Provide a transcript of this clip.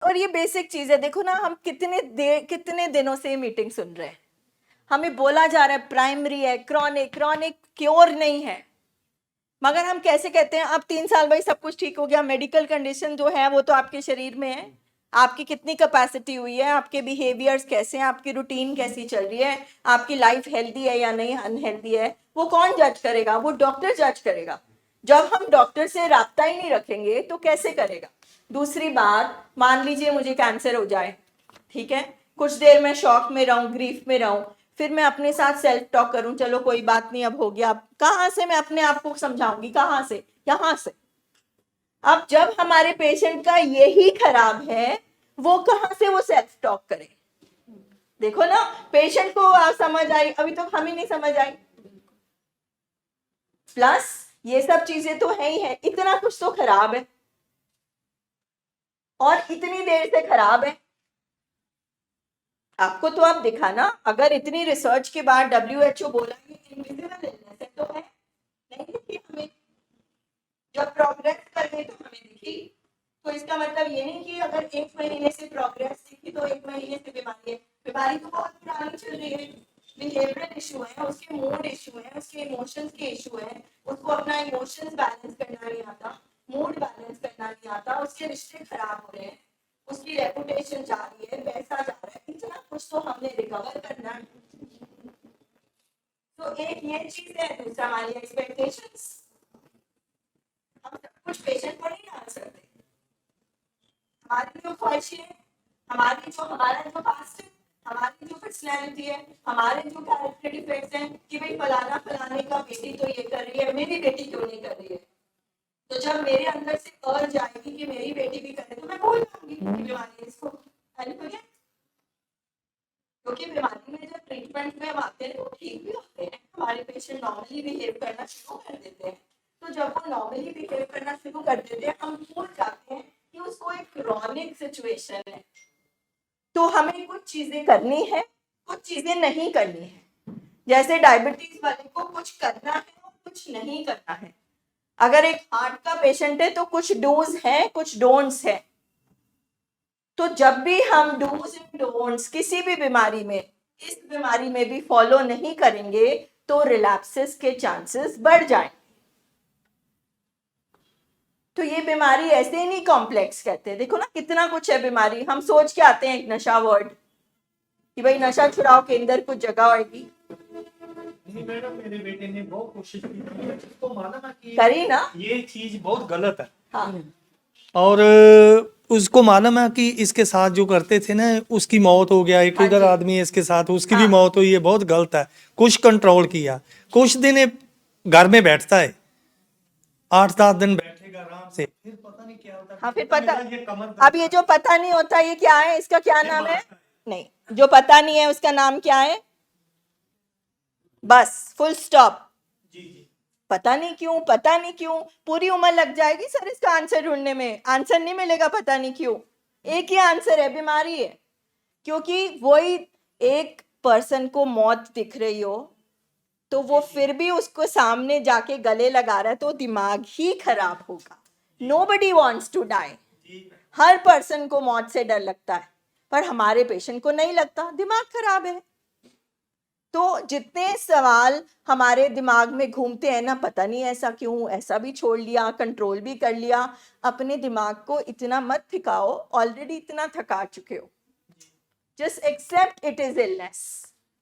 और ये बेसिक चीज है, देखो ना हम कितने दिनों से मीटिंग सुन रहे हैं, हमें बोला जा रहा है प्राइमरी है, क्रॉनिक क्योर नहीं है, मगर हम कैसे कहते हैं अब 3 साल भाई सब कुछ ठीक हो गया। मेडिकल कंडीशन जो है वो तो आपके शरीर में है, आपकी कितनी कैपेसिटी हुई है, आपके बिहेवियर्स कैसे हैं, आपकी रूटीन कैसी चल रही है, आपकी लाइफ हेल्दी है या नहीं अनहेल्दी है, वो कौन जज करेगा? वो डॉक्टर जज करेगा। जब हम डॉक्टर से राब्ता ही नहीं रखेंगे तो कैसे करेगा? दूसरी बात, मान लीजिए मुझे कैंसर हो जाए, ठीक है, कुछ देर मैं शॉक में रहूं, ग्रीफ में रहूं, फिर मैं अपने साथ सेल्फ टॉक करूं, चलो कोई बात नहीं अब हो गया, अब कहां से मैं अपने आप को समझाऊंगी? कहां से? यहां से। अब जब हमारे पेशेंट का यही खराब है, वो कहां से वो सेल्फ टॉक करे? देखो ना, पेशेंट को समझ आई, अभी तो हमें नहीं समझ आई, प्लस ये सब चीजें तो है ही है, इतना कुछ तो खराब है और इतनी देर से खराब है। आपको तो अब दिखा ना, अगर इतनी रिसर्च के बाद WHO बोला कि इनविजिबल इलनेस है तो है, नहीं दिखी हमें, जब प्रोग्रेस कर गई तो हमें दिखी। तो इसका मतलब ये नहीं कि अगर 1 महीने से प्रोग्रेस दिखी तो 1 महीने से बीमारी है, बीमारी तो बहुत पुरानी चल रही है। बिहेवियरल इशू है, उसके मूड इशू है, उसके इमोशंस के इशू है, उसको अपना इमोशंस बैलेंस करना नहीं आता, मूड बैलेंस करना नहीं आता, उसके रिश्ते खराब हो रहे हैं, उसकी रेपुटेशन जा रही है, पैसा जा रहा है, इतना कुछ तो हमने रिकवर करना है। तो एक ये चीज है, दूसरा हमारी एक्सपेक्टेशंस, हम सब कुछ पेशेंट पर नहीं डाल सकते। हमारी जो ख्वाहिशें, हमारा जो पास्ट है, हमारी जो पर्सनैलिटी है, हमारे जो कैरेक्टर डिफेक्ट्स हैं कि भाई फलाना फलाने का बेटी तो ये कर रही है, मेरी बेटी क्यों नहीं कर रही है? तो जब मेरे अंदर से अर्ज आएगी कि मेरी बेटी भी करे तो मैं भूल जाऊंगी कि बीमारी इसको क्योंकि बीमारी में जब ट्रीटमेंट में हम आते हैं वो ठीक भी होते हैं, हमारे पेशेंट नॉर्मली बिहेव करना शुरू कर देते हैं। तो जब वो नॉर्मली बिहेव करना शुरू कर देते हैं, हम भूल जाते हैं कि उसको एक क्रॉनिक सिचुएशन है, तो हमें कुछ चीजें करनी है, कुछ चीजें नहीं करनी है। जैसे डायबिटीज वाले को कुछ करना है और कुछ नहीं करना है। अगर एक हार्ट का पेशेंट है तो कुछ डूज है, कुछ डोंट्स है। तो जब भी हम डूज एंड डोंट्स किसी भी बीमारी में, इस बीमारी में भी फॉलो नहीं करेंगे तो रिलैप्सेस के चांसेस बढ़ जाएंगे। तो ये बीमारी ऐसे ही नहीं कॉम्प्लेक्स कहते हैं, देखो ना कितना कुछ है बीमारी। हम सोच के आते हैं एक नशा वर्ड कि भाई नशा छुड़ाओ केंद्र कुछ जगह होगी। नहीं मैडम, मेरे बेटे ने बहुत कोशिश की थी, इसको माना ना कि करी ना, ये चीज बहुत गलत है। हाँ, और उसको मालूम है कि इसके साथ जो करते थे ना उसकी मौत हो गया, एक हाँ उधर जी। आदमी है इसके साथ उसकी भी हाँ। मौत हुई है, बहुत गलत है। कुछ कंट्रोल किया, कुछ दिन ये घर में बैठता है, 8-10 दिन बैठेगा आराम से, फिर पता नहीं क्या होता है। हाँ, फिर तो पता, मेरा ये कमर अब ये जो पता नहीं होता ये क्या है, इसका क्या नाम है? नहीं, जो पता नहीं है उसका नाम क्या है? बस फुल स्टॉप। जी जी पता नहीं क्यों, पता नहीं क्यों, पूरी उम्र लग जाएगी सर इसका आंसर ढूंढने में, आंसर नहीं मिलेगा, पता नहीं क्यों। एक ही आंसर है, बीमारी है। क्योंकि वही एक पर्सन को मौत दिख रही हो तो वो फिर भी उसको सामने जाके गले लगा रहा है, तो दिमाग ही खराब होगा। नोबडी वॉन्ट्स टू डाई, हर पर्सन को मौत से डर लगता है, पर हमारे पेशेंट को नहीं लगता, दिमाग खराब है। तो जितने सवाल हमारे दिमाग में घूमते हैं ना, पता नहीं ऐसा क्यों, ऐसा भी छोड़ लिया, कंट्रोल भी कर लिया, अपने दिमाग को इतना मत थकाओ, ऑलरेडी इतना थका चुके हो। Just accept it is illness.